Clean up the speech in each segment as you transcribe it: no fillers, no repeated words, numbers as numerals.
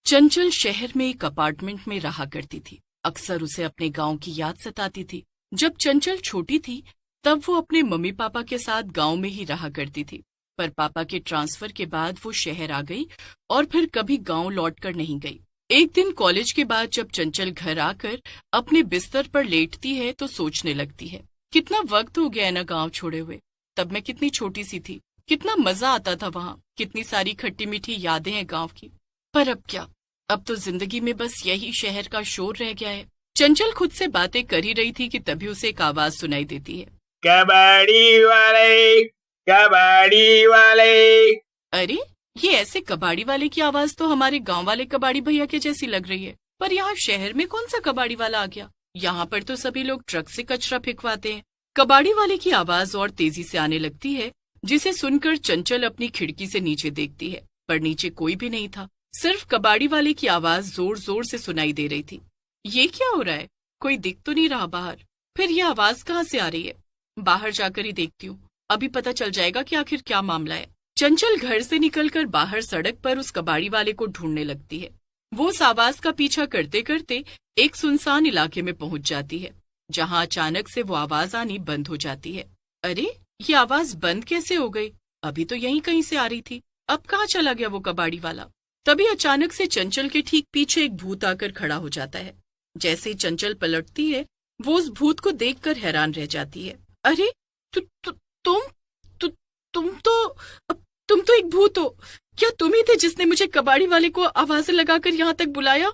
चंचल शहर में एक अपार्टमेंट में रहा करती थी। अक्सर उसे अपने गांव की याद सताती थी। जब चंचल छोटी थी तब वो अपने मम्मी पापा के साथ गांव में ही रहा करती थी, पर पापा के ट्रांसफर के बाद वो शहर आ गई और फिर कभी गांव लौटकर नहीं गई। एक दिन कॉलेज के बाद जब चंचल घर आकर अपने बिस्तर पर लेटती है तो सोचने लगती है, कितना वक्त हो गया है ना गांव छोड़े हुए। तब मैं कितनी छोटी सी थी, कितना मजा आता था वहां, कितनी सारी खट्टी मीठी यादें हैं गांव की। पर अब क्या, अब तो जिंदगी में बस यही शहर का शोर रह गया है। चंचल खुद से बातें कर ही रही थी कि तभी उसे एक आवाज सुनाई देती है, कबाड़ी वाले, कबाड़ी वाले। अरे ये ऐसे कबाड़ी वाले की आवाज तो हमारे गांव वाले कबाड़ी भैया के जैसी लग रही है। पर यहाँ शहर में कौन सा कबाड़ी वाला आ गया? यहाँ पर तो सभी लोग ट्रक से कचरा फेंकवाते हैं। कबाड़ी वाले की आवाज और तेजी से आने लगती है, जिसे सुनकर चंचल अपनी खिड़की से नीचे देखती है, पर नीचे कोई भी नहीं था। सिर्फ कबाड़ी वाले की आवाज जोर जोर से सुनाई दे रही थी। ये क्या हो रहा है? कोई दिख तो नहीं रहा बाहर। फिर ये आवाज कहाँ से आ रही है? बाहर जाकर ही देखती हूँ, अभी पता चल जाएगा कि आखिर क्या मामला है। चंचल घर से निकलकर बाहर सड़क पर उस कबाड़ी वाले को ढूंढने लगती है। वो उस आवाज का पीछा करते करते एक सुनसान इलाके में पहुंच जाती है, जहां अचानक से वो आवाज आनी बंद हो जाती है। अरे ये आवाज बंद कैसे हो गई? अभी तो यहीं कहीं से आ रही थी, अब कहाँ चला गया वो कबाड़ी वाला? तभी अचानक से चंचल के ठीक पीछे एक भूत आकर खड़ा हो जाता है। जैसे ही चंचल पलटती है, वो उस भूत को देखकर हैरान रह जाती है। अरे तु, तु, तुम तु, तुम तो एक भूत हो। क्या तुम ही थे जिसने मुझे कबाड़ी वाले को आवाजें लगाकर यहाँ तक बुलाया?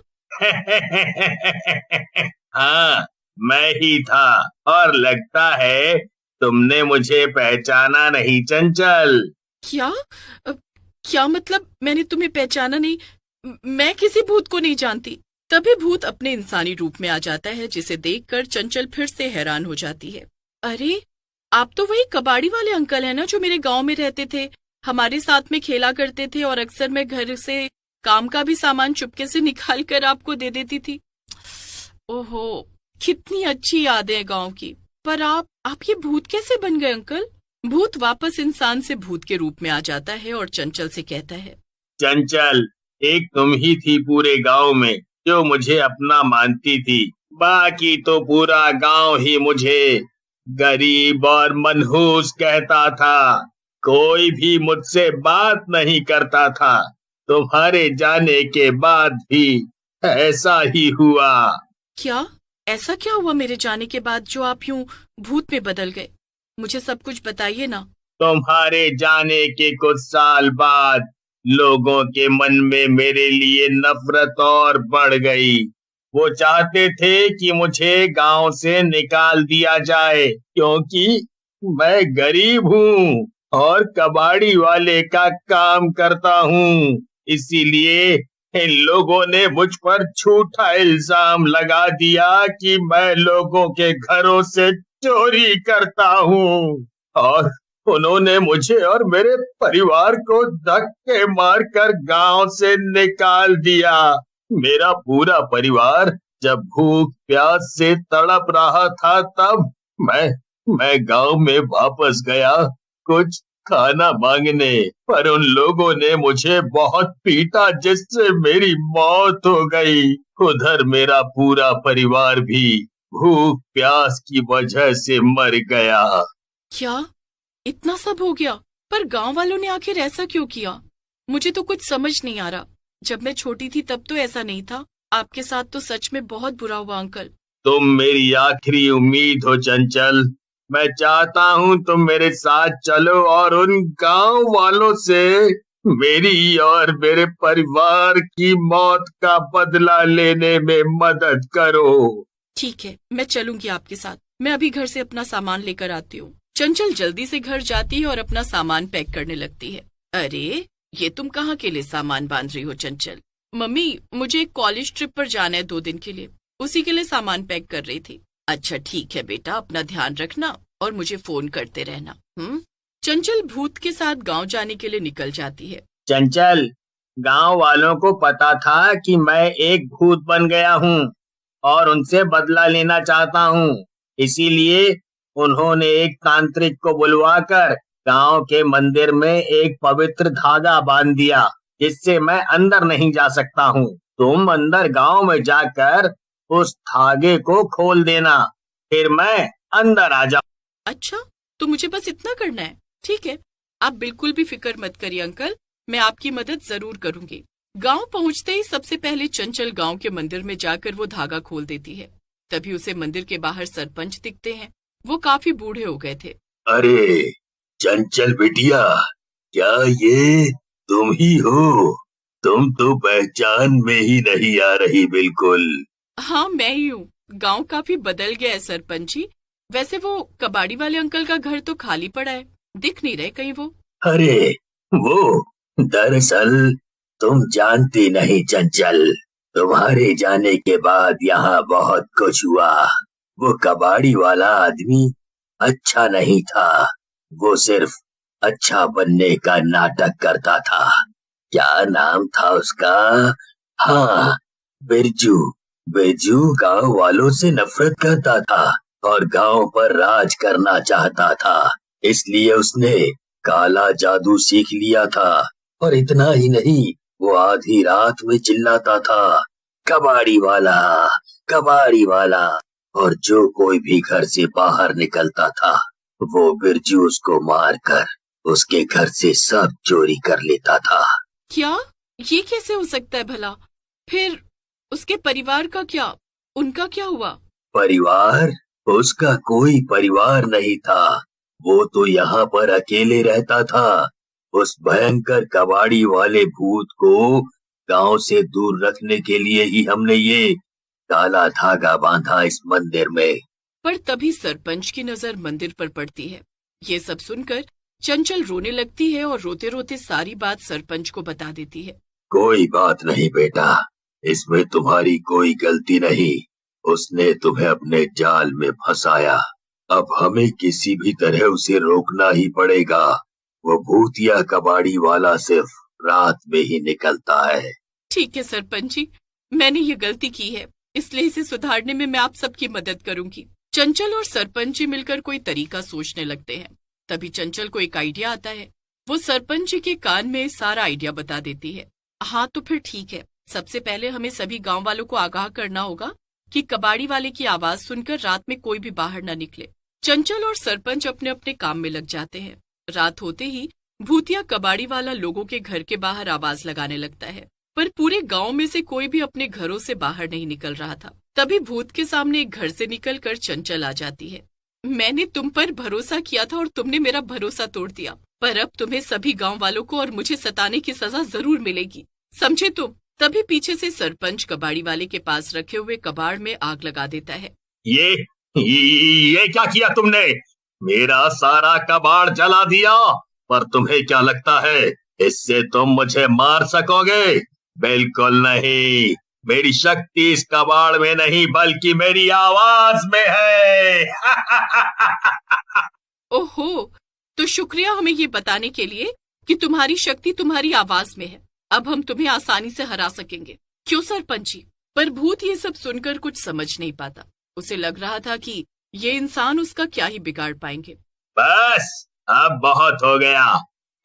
हाँ, मैं ही था। और लगता है तुमने मुझे पहचाना नहीं चंचल। क्या क्या मतलब मैंने तुम्हें पहचाना नहीं? मैं किसी भूत को नहीं जानती। तभी भूत अपने इंसानी रूप में आ जाता है, जिसे देखकर चंचल फिर से हैरान हो जाती है। अरे आप तो वही कबाड़ी वाले अंकल हैं ना, जो मेरे गांव में रहते थे, हमारे साथ में खेला करते थे और अक्सर मैं घर से काम का भी सामान चुपके से निकाल कर आपको दे देती थी। ओहो, कितनी अच्छी यादें हैं गांव की। पर आप ये भूत कैसे बन गए अंकल? भूत वापस इंसान से भूत के रूप में आ जाता है और चंचल से कहता है, चंचल, एक तुम ही थी पूरे गांव में जो मुझे अपना मानती थी। बाकी तो पूरा गांव ही मुझे गरीब और मनहूस कहता था। कोई भी मुझसे बात नहीं करता था। तुम्हारे जाने के बाद भी ऐसा ही हुआ। क्या ऐसा क्या हुआ मेरे जाने के बाद जो आप यूं भूत में बदल गए? मुझे सब कुछ बताइए ना। तुम्हारे जाने के कुछ साल बाद लोगों के मन में मेरे लिए नफरत और बढ़ गई। वो चाहते थे कि मुझे गांव से निकाल दिया जाए, क्योंकि मैं गरीब हूँ और कबाड़ी वाले का काम करता हूँ। इसीलिए इन लोगों ने मुझ पर झूठा इल्जाम लगा दिया कि मैं लोगों के घरों से चोरी करता हूँ, और उन्होंने मुझे और मेरे परिवार को धक्के मारकर गांव से निकाल दिया। मेरा पूरा परिवार जब भूख प्यास से तड़प रहा था, तब मैं गांव में वापस गया कुछ खाना मांगने, पर उन लोगों ने मुझे बहुत पीटा, जिससे मेरी मौत हो गई। उधर मेरा पूरा परिवार भी भूख प्यास की वजह से मर गया। क्या इतना सब हो गया? पर गांव वालों ने आखिर ऐसा क्यों किया? मुझे तो कुछ समझ नहीं आ रहा। जब मैं छोटी थी तब तो ऐसा नहीं था। आपके साथ तो सच में बहुत बुरा हुआ अंकल। तुम मेरी आखिरी उम्मीद हो चंचल। मैं चाहता हूँ तुम मेरे साथ चलो और उन गांव वालों से मेरी और मेरे परिवार की मौत का बदला लेने में मदद करो। ठीक है, मैं चलूंगी आपके साथ। मैं अभी घर से अपना सामान लेकर आती हूँ। चंचल जल्दी से घर जाती है और अपना सामान पैक करने लगती है। अरे ये तुम कहाँ के लिए सामान बांध रही हो चंचल? मम्मी, मुझे एक कॉलेज ट्रिप पर जाना है 2 दिन के लिए, उसी के लिए सामान पैक कर रही थी। अच्छा ठीक है बेटा, अपना ध्यान रखना और मुझे फोन करते रहना। चंचल भूत के साथ गांव जाने के लिए निकल जाती है। चंचल, गांव वालों को पता था कि मैं एक भूत बन गया हूँ और उनसे बदला लेना चाहता हूँ। इसीलिए उन्होंने एक तांत्रिक को बुलवाकर गांव के मंदिर में एक पवित्र धागा बांध दिया। जिससे मैं अंदर नहीं जा सकता हूँ। तुम अंदर गांव में जाकर उस धागे को खोल देना, फिर मैं अंदर आ जाऊँ। अच्छा, तो मुझे बस इतना करना है? ठीक है, आप बिल्कुल भी फिक्र मत करिए अंकल, मैं आपकी मदद जरूर करूंगी। गांव पहुंचते ही सबसे पहले चंचल गांव के मंदिर में जाकर वो धागा खोल देती है। तभी उसे मंदिर के बाहर सरपंच दिखते हैं। वो काफी बूढ़े हो गए थे। अरे चंचल बिटिया, क्या ये तुम ही हो? तुम तो पहचान में ही नहीं आ रही बिल्कुल। हाँ, मैं ही हूँ। गांव काफी बदल गया है सरपंच जी। वैसे वो कबाड़ी वाले अंकल का घर तो खाली पड़ा है, दिख नहीं रहे कहीं वो। अरे वो, दरअसल तुम जानती नहीं चंचल, तुम्हारे जाने के बाद यहाँ बहुत कुछ हुआ। वो कबाड़ी वाला आदमी अच्छा नहीं था, वो सिर्फ अच्छा बनने का नाटक करता था। क्या नाम था उसका? हाँ, बिरजू। बिरजू गांव वालों से नफरत करता था और गांव पर राज करना चाहता था। इसलिए उसने काला जादू सीख लिया था। और इतना ही नहीं, वो आधी रात में चिल्लाता था, कबाड़ी वाला, कबाड़ी वाला। और जो कोई भी घर से बाहर निकलता था, वो बिरजू उसको मारकर उसके घर से सब चोरी कर लेता था। क्या? ये कैसे हो सकता है भला? फिर उसके परिवार का क्या? उनका क्या हुआ? परिवार? उसका कोई परिवार नहीं था। वो तो यहाँ पर अकेले रहता था। उस भयंकर कबाड़ी वाले भूत को गांव से दूर रखने के लिए ही हमने ये काला धागा बांधा इस मंदिर में। पर तभी सरपंच की नजर मंदिर पर पड़ती है। ये सब सुनकर चंचल रोने लगती है और रोते रोते सारी बात सरपंच को बता देती है। कोई बात नहीं बेटा, इसमें तुम्हारी कोई गलती नहीं। उसने तुम्हें अपने जाल में फंसाया। अब हमें किसी भी तरह उसे रोकना ही पड़ेगा। वो भूतिया कबाड़ी वाला सिर्फ रात में ही निकलता है। ठीक है सरपंच जी, मैंने ये गलती की है, इसलिए इसे सुधारने में मैं आप सबकी मदद करूंगी। चंचल और सरपंच जी मिलकर कोई तरीका सोचने लगते हैं। तभी चंचल को एक आइडिया आता है। वो सरपंच जी के कान में सारा आइडिया बता देती है। हाँ तो फिर ठीक है, सबसे पहले हमें सभी गांव वालों को आगाह करना होगा कि कबाड़ी वाले की आवाज सुनकर रात में कोई भी बाहर न निकले। चंचल और सरपंच अपने अपने काम में लग जाते हैं। रात होते ही भूतिया कबाड़ी वाला लोगों के घर के बाहर आवाज लगाने लगता है, पर पूरे गांव में से कोई भी अपने घरों से बाहर नहीं निकल रहा था। तभी भूत के सामने एक घर से निकलकर चंचल आ जाती है। मैंने तुम पर भरोसा किया था और तुमने मेरा भरोसा तोड़ दिया, पर अब तुम्हें सभी गांव वालों को और मुझे सताने की सजा जरूर मिलेगी, समझे तुम? तभी पीछे से सरपंच कबाड़ी वाले के पास रखे हुए कबाड़ में आग लगा देता है। ये क्या किया तुमने? मेरा सारा कबाड़ जला दिया। पर तुम्हें क्या लगता है इससे तुम मुझे मार सकोगे? बिल्कुल नहीं। मेरी शक्ति इस कबाड़ में नहीं बल्कि मेरी आवाज में है। ओहो, तो शुक्रिया हमें ये बताने के लिए कि तुम्हारी शक्ति तुम्हारी आवाज में है। अब हम तुम्हें आसानी से हरा सकेंगे, क्यों सरपंच जी? पर भूत ये सब सुनकर कुछ समझ नहीं पाता। उसे लग रहा था कि ये इंसान उसका क्या ही बिगाड़ पाएंगे। बस, अब बहुत हो गया।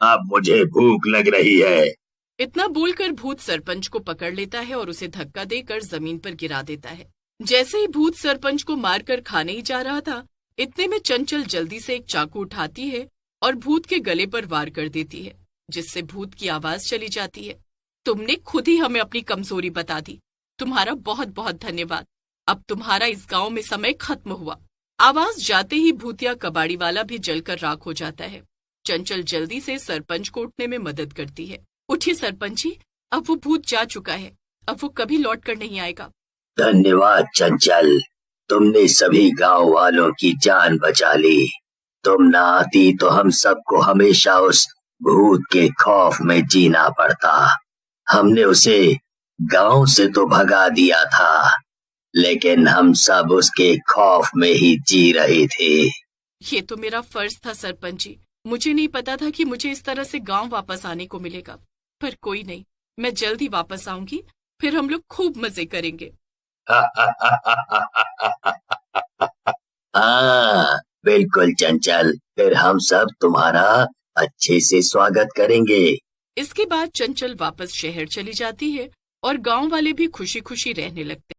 अब मुझे भूख लग रही है। इतना बोलकर भूत सरपंच को पकड़ लेता है और उसे धक्का देकर जमीन पर गिरा देता है। जैसे ही भूत सरपंच को मारकर खाने ही जा रहा था, इतने में चंचल जल्दी से एक चाकू उठाती है और भूत के गले पर वार कर देती है, जिससे भूत की आवाज चली जाती है। तुमने खुद ही हमें अपनी कमजोरी बता दी, तुम्हारा बहुत बहुत धन्यवाद। अब तुम्हारा इस गांव में समय खत्म हुआ। आवाज जाते ही भूतिया कबाड़ी वाला भी जलकर राख हो जाता है। चंचल जल्दी से सरपंच को उठने में मदद करती है। उठिए सरपंच जी, अब वो भूत जा चुका है, अब वो कभी लौट कर नहीं आएगा। धन्यवाद चंचल, तुमने सभी गांव वालों की जान बचा ली। तुम ना आती तो हम सबको हमेशा उस भूत के खौफ में जीना पड़ता। हमने उसे गांव से तो भगा दिया था, लेकिन हम सब उसके खौफ में ही जी रहे थे। ये तो मेरा फर्ज था सरपंच जी, मुझे नहीं पता था कि मुझे इस तरह से गांव वापस आने को मिलेगा। पर कोई नहीं, मैं जल्द ही वापस आऊंगी, फिर हम लोग खूब मजे करेंगे। हाँ बिल्कुल चंचल, फिर हम सब तुम्हारा अच्छे से स्वागत करेंगे। इसके बाद चंचल वापस शहर चली जाती है और गांव वाले भी खुशी खुशी रहने लगते हैं।